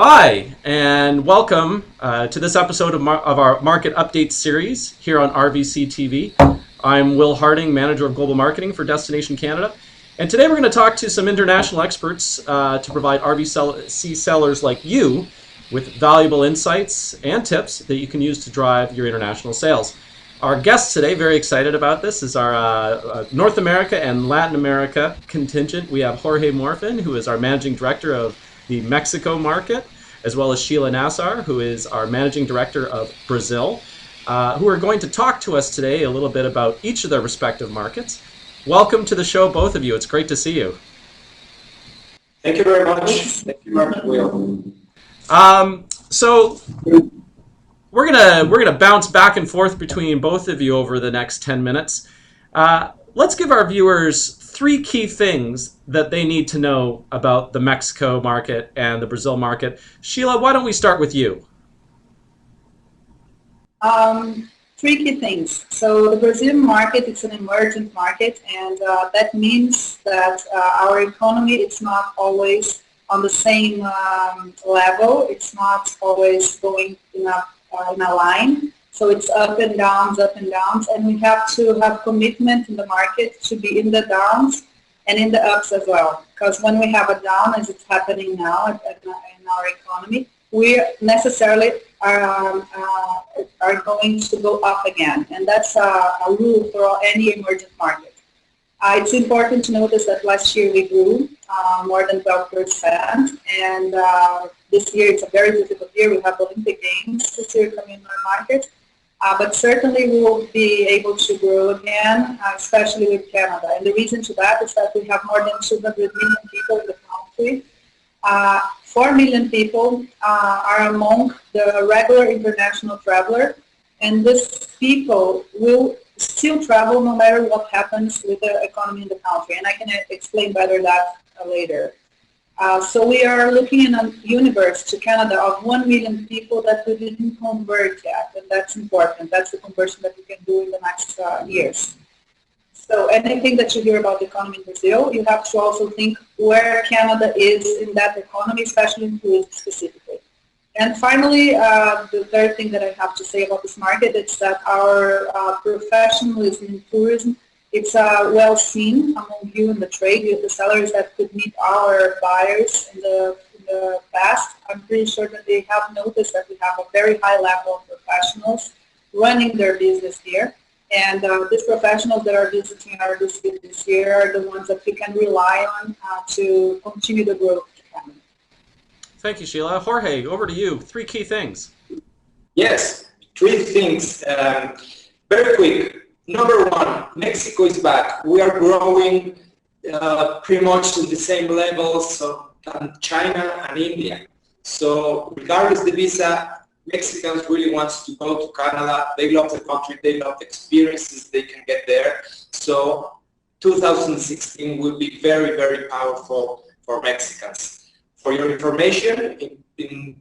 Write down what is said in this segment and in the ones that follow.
Hi, and welcome to this episode of our Market Update series here on RVC TV. I'm Will Harding, Manager of Global Marketing for Destination Canada. And today we're going to talk to some international experts to provide RVC sellers like you with valuable insights and tips that you can use to drive your international sales. Our guest today, very excited about this, is our North America and Latin America contingent. We have Jorge Morfin, who is our Managing Director of the Mexico market, as well as Sheila Nassar, who is our Managing Director of Brazil, who are going to talk to us today a little bit about each of their respective markets. Welcome to the show, both of you. It's great to see you. Thank you very much. Thank you very much, Will. So we're gonna bounce back and forth between both of you over the next 10 minutes. Let's give our viewers three key things that they need to know about the Mexico market and the Brazil market. Sheila, why don't we start with you? Three key things. So the Brazilian market, it's an emergent market, and that means that our economy, it's not always on the same level. It's not always going in a line. So it's up and downs, and we have to have commitment in the market to be in the downs and in the ups as well. Because when we have a down, as it's happening now in our economy, we necessarily are going to go up again. And that's a rule for any emergent market. It's important to notice that last year we grew more than 12%, and this year it's a very difficult year. We have Olympic Games this year coming in our market. But certainly we will be able to grow again, especially with Canada. And the reason to that is that we have more than 200 million people in the country. 4 million people are among the regular international traveler, and these people will still travel no matter what happens with the economy in the country. And I can explain better that later. So we are looking in a universe to Canada of 1 million people that we didn't convert yet, and that's important. That's the conversion that we can do in the next years. So anything that you hear about the economy in Brazil, you have to also think where Canada is in that economy, especially in tourism specifically. And finally, the third thing that I have to say about this market is that our professionalism in tourism, it's well seen among you in the trade, the sellers that could meet our buyers in the past. I'm pretty sure that they have noticed that we have a very high level of professionals running their business here. And these professionals that are visiting our district this year are the ones that we can rely on to continue the growth of Canada. Thank you, Sheila. Jorge, over to you. Three key things. Yes, three things. Very quick. Number one, Mexico is back. We are growing pretty much to the same levels of China and India. So regardless of the visa, Mexicans really want to go to Canada. They love the country. They love the experiences they can get there. So 2016 will be very, very powerful for Mexicans. For your information,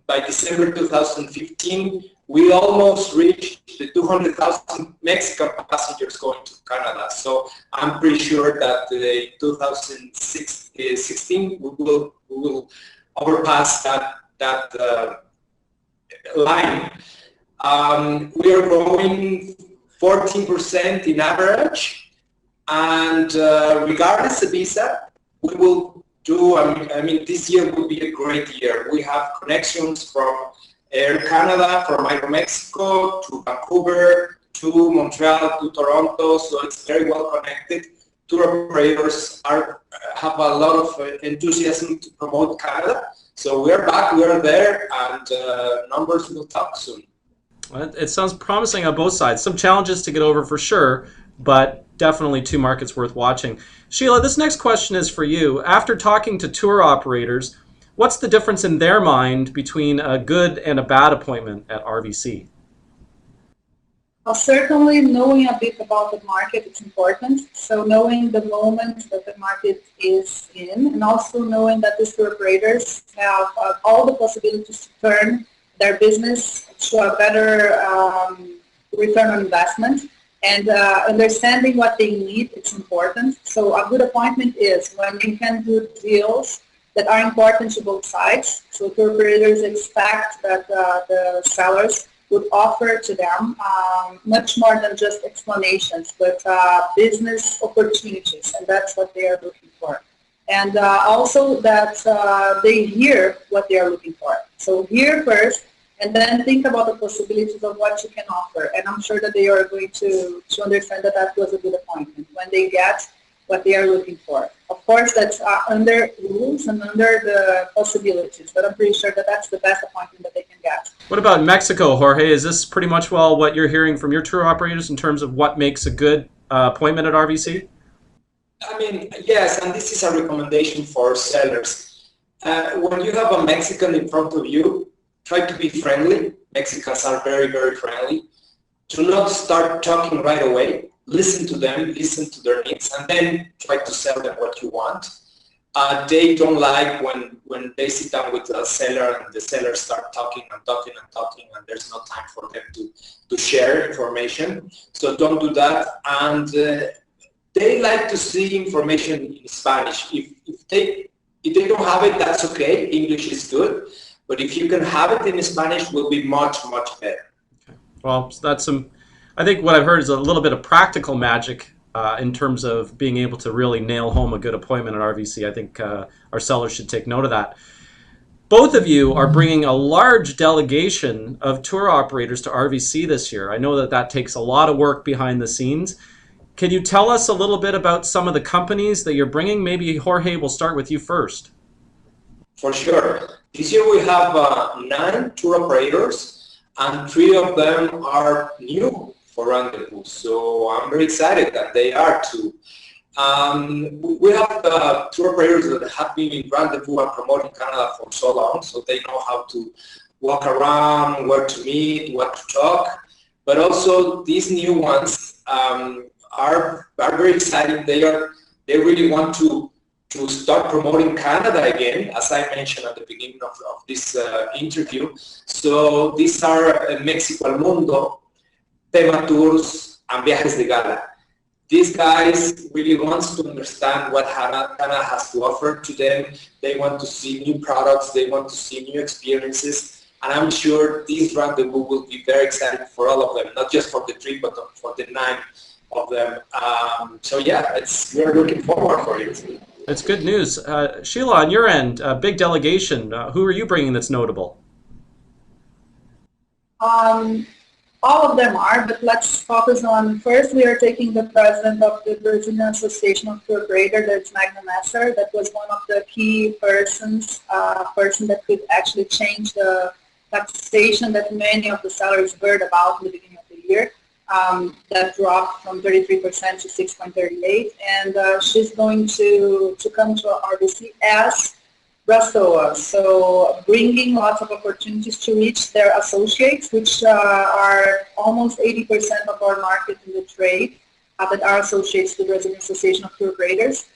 by December 2015, we almost reached the 200,000 Mexican passengers going to Canada. So I'm pretty sure that the 2016 we will overpass that line. We are growing 14% in average, and regardless of visa, we will do. I mean, this year will be a great year. We have connections from Air Canada, from Mexico to Vancouver, to Montreal, to Toronto, so it's very well connected. Tour operators have a lot of enthusiasm to promote Canada. So we're back, we're there, and numbers will talk soon. Well, it sounds promising on both sides. Some challenges to get over for sure, but definitely two markets worth watching. Sheila, this next question is for you. After talking to tour operators, what's the difference in their mind between a good and a bad appointment at RVC? Well, certainly knowing a bit about the market is important. So knowing the moment that the market is in, and also knowing that these tour operators have all the possibilities to turn their business to a better return on investment, and understanding what they need, it's important. So a good appointment is when you can do deals that are important to both sides. So tour operators expect that the sellers would offer to them much more than just explanations, but business opportunities, and that's what they are looking for. And also that they hear what they are looking for. So hear first, and then think about the possibilities of what you can offer. And I'm sure that they are going to understand that that was a good appointment when they get what they are looking for. Of course, that's under rules and under the possibilities, but I'm pretty sure that that's the best appointment that they can get. What about Mexico, Jorge? Is this pretty much what you're hearing from your tour operators in terms of what makes a good appointment at RVC? I mean, yes, and this is a recommendation for sellers. When you have a Mexican in front of you, try to be friendly. Mexicans are very, very friendly. Do not start talking right away. Listen to them, listen to their needs, and then try to sell them what you want. They don't like when they sit down with a seller and the seller start talking and talking and talking, and there's no time for them to share information. So don't do that. And they like to see information in Spanish. If they don't have it, that's okay. English is good. But if you can have it in Spanish, it will be much, much better. Okay. Well, that's I think what I've heard is a little bit of practical magic in terms of being able to really nail home a good appointment at RVC. I think our sellers should take note of that. Both of you are bringing a large delegation of tour operators to RVC this year. I know that takes a lot of work behind the scenes. Can you tell us a little bit about some of the companies that you're bringing? Maybe Jorge, we'll start with you first. For sure. This year we have 9 tour operators, and 3 of them are new for Rendezvous. So I'm very excited that they are too. We have tour operators that have been in Rendezvous and promoting Canada for so long, so they know how to walk around, where to meet, what to talk. But also these new ones are very exciting. They really want to start promoting Canada again, as I mentioned at the beginning of this interview. So these are Mexico al Mundo, Tema Tours, and Viajes de Gala. These guys really want to understand what Canada has to offer to them. They want to see new products, they want to see new experiences, and I'm sure this rendezvous will be very exciting for all of them, not just for the 3, but for the 9 of them. So yeah, we're looking forward for it. It's good news. Sheila, on your end, big delegation. Who are you bringing that's notable? All of them are, but let's focus on, first we are taking the president of the Brazilian Association of Tour Operators, that's Magna Messer. That was one of the key person that could actually change the taxation that many of the sellers heard about in the beginning of the year. That dropped from 33% to 6.38%, and she's going to come to RVC as Brastoa, so bringing lots of opportunities to reach their associates, which are almost 80% of our market in the trade, that are associates to the Brazilian Association of Tour Operators.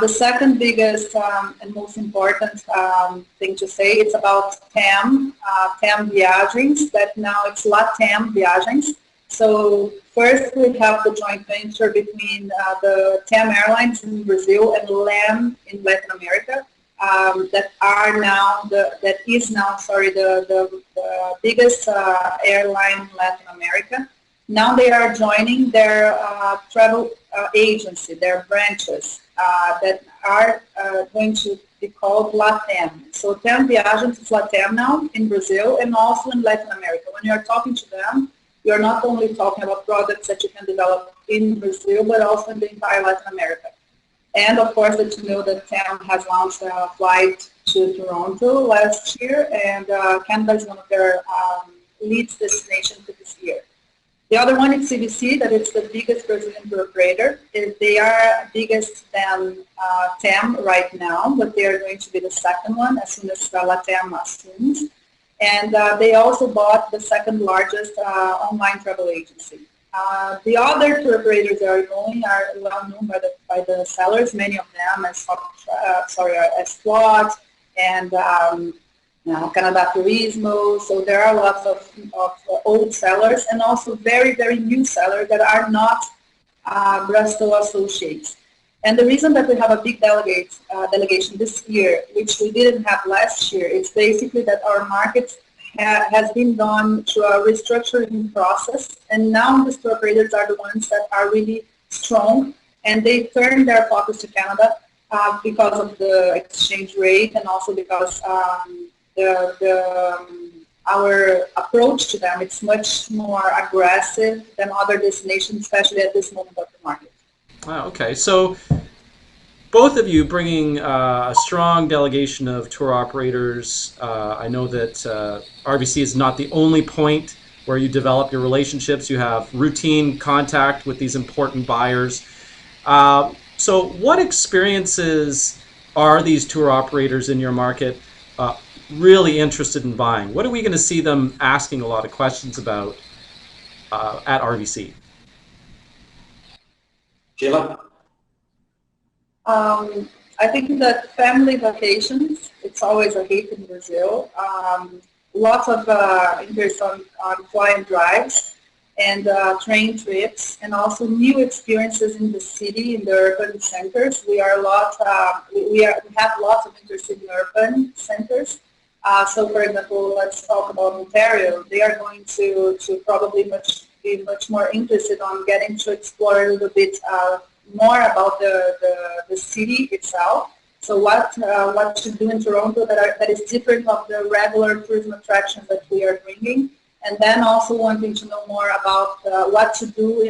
The second biggest and most important thing to say, it's about TAM Viagens, that now it's LATAM Viagens. So first we have the joint venture between the TAM Airlines in Brazil and LAM in Latin America. That is now the biggest airline in Latin America. Now they are joining their travel agency, their branches that are going to be called LATAM. So TAM Viagens is LATAM now in Brazil and also in Latin America. When you are talking to them, you're not only talking about products that you can develop in Brazil, but also in the entire Latin America. And of course, that you know that TAM has launched a flight to Toronto last year, and Canada is one of their lead destinations for this year. The other one is CVC, that is the biggest Brazilian tour operator. They are biggest than TAM right now, but they are going to be the second one as soon as LATAM assumes. And they also bought the second largest online travel agency. The other tour operators that are going are well known by the sellers, many of them as SWAT and Canada Turismo. So there are lots of old sellers and also very, very new sellers that are not Brastoa associates. And the reason that we have a big delegation this year, which we didn't have last year, is basically that our market has been done through a restructuring process, and now the tour operators are the ones that are really strong, and they turn their focus to Canada because of the exchange rate, and also because our approach to them, it's much more aggressive than other destinations, especially at this moment of the market. Oh, okay. So both of you bringing a strong delegation of tour operators. I know that RVC is not the only point where you develop your relationships. You have routine contact with these important buyers. So what experiences are these tour operators in your market really interested in buying? What are we going to see them asking a lot of questions about at RVC? Sheila? I think that family vacations, it's always a hit in Brazil. Lots of interest on fly and drives and train trips, and also new experiences in the city, in the urban centers. We have lots of interest in urban centers. So, for example, let's talk about Ontario. They are going to probably be much more interested on getting to explore a little bit more about the city itself. So what to do in Toronto that is different of the regular tourism attractions that we are bringing, and then also wanting to know more about what to do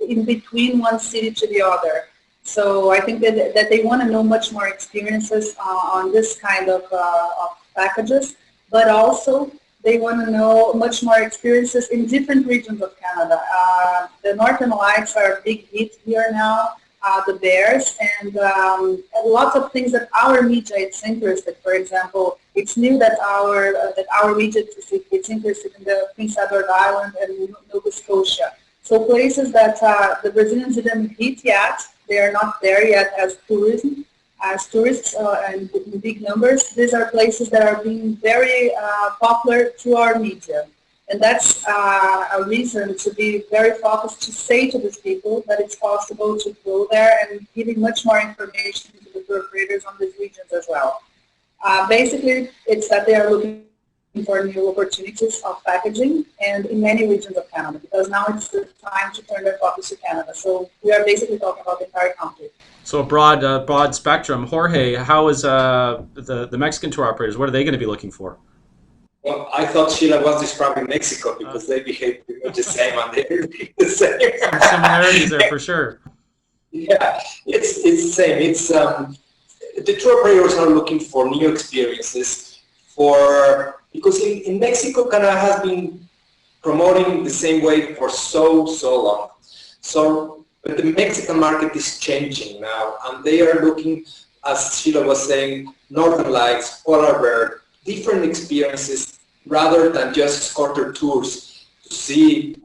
in between one city to the other. So I think that they want to know much more experiences on this kind of packages, but also they want to know much more experiences in different regions of Canada. The Northern Lights are a big hit here now, the bears, and lots of things that our media is interested. For example, it's new that our media is interested in the Prince Edward Island and Nova Scotia. So places that the Brazilians didn't hit yet, they are not there yet as tourists and in big numbers. These are places that are being very popular through our media. And that's a reason to be very focused to say to these people that it's possible to go there, and giving much more information to the tour operators on these regions as well. Basically, it's that they are looking for new opportunities of packaging and in many regions of Canada, because now it's the time to turn their focus to Canada. So we are basically talking about the entire country. So a broad spectrum. Jorge, how is the Mexican tour operators? What are they going to be looking for? Well, I thought Sheila was describing Mexico because they behave pretty much the same and they repeat the same. Some similarities there for sure. Yeah, it's the same. It's the tour operators are looking for new experiences because in Mexico, Canada has been promoting the same way for so long. So, but the Mexican market is changing now, and they are looking, as Sheila was saying, Northern Lights, polar bear, different experiences rather than just shorter tours to see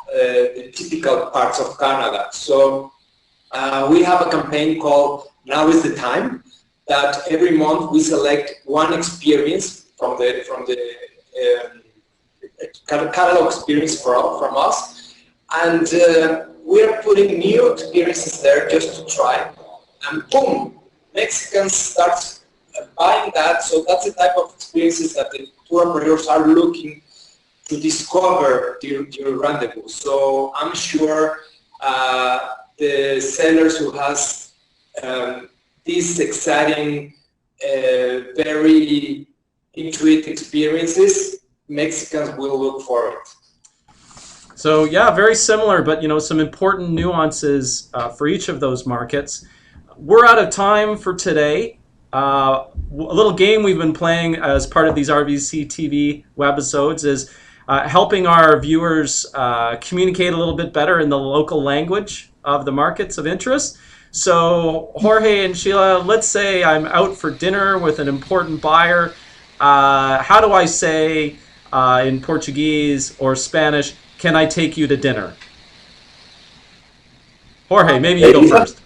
the typical parts of Canada. So we have a campaign called Now is the Time, that every month we select one experience from the catalog experience from us, and we are putting new experiences there just to try, and boom, Mexicans start buying that. So that's the type of experiences that the tour operators are looking to discover during Rendezvous. So I'm sure the sellers who has these exciting, very intuitive experiences, Mexicans will look for it. So yeah, very similar, but some important nuances for each of those markets. We're out of time for today. A little game we've been playing as part of these RVC TV webisodes is helping our viewers communicate a little bit better in the local language of the markets of interest. So Jorge and Sheila, let's say I'm out for dinner with an important buyer. How do I say in Portuguese or Spanish, can I take you to dinner? Jorge, maybe you go first.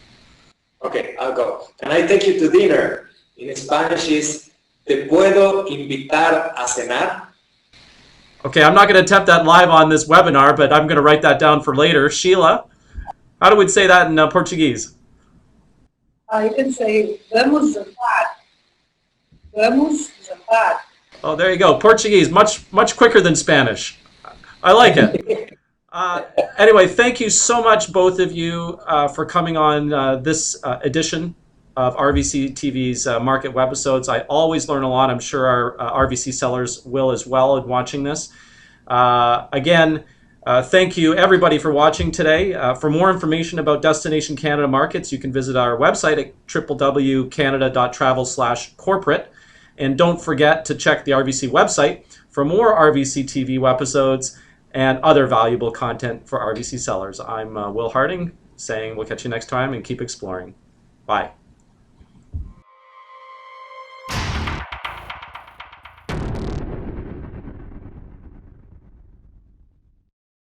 Okay, I'll go. Can I take you to dinner? In Spanish is, ¿te puedo invitar a cenar? Okay, I'm not going to attempt that live on this webinar, but I'm going to write that down for later. Sheila, how do we say that in Portuguese? You can say vamos jantar. Vamos jantar. Oh, there you go. Portuguese, much quicker than Spanish. I like it. Anyway, thank you so much, both of you, for coming on this edition of RVC TV's market webisodes. I always learn a lot. I'm sure our RVC sellers will as well in watching this. Again, thank you everybody for watching today. For more information about Destination Canada markets, you can visit our website at www.canada.travel/corporate. And don't forget to check the RVC website for more RVC TV webisodes and other valuable content for RVC sellers. I'm Will Harding saying we'll catch you next time and keep exploring. Bye.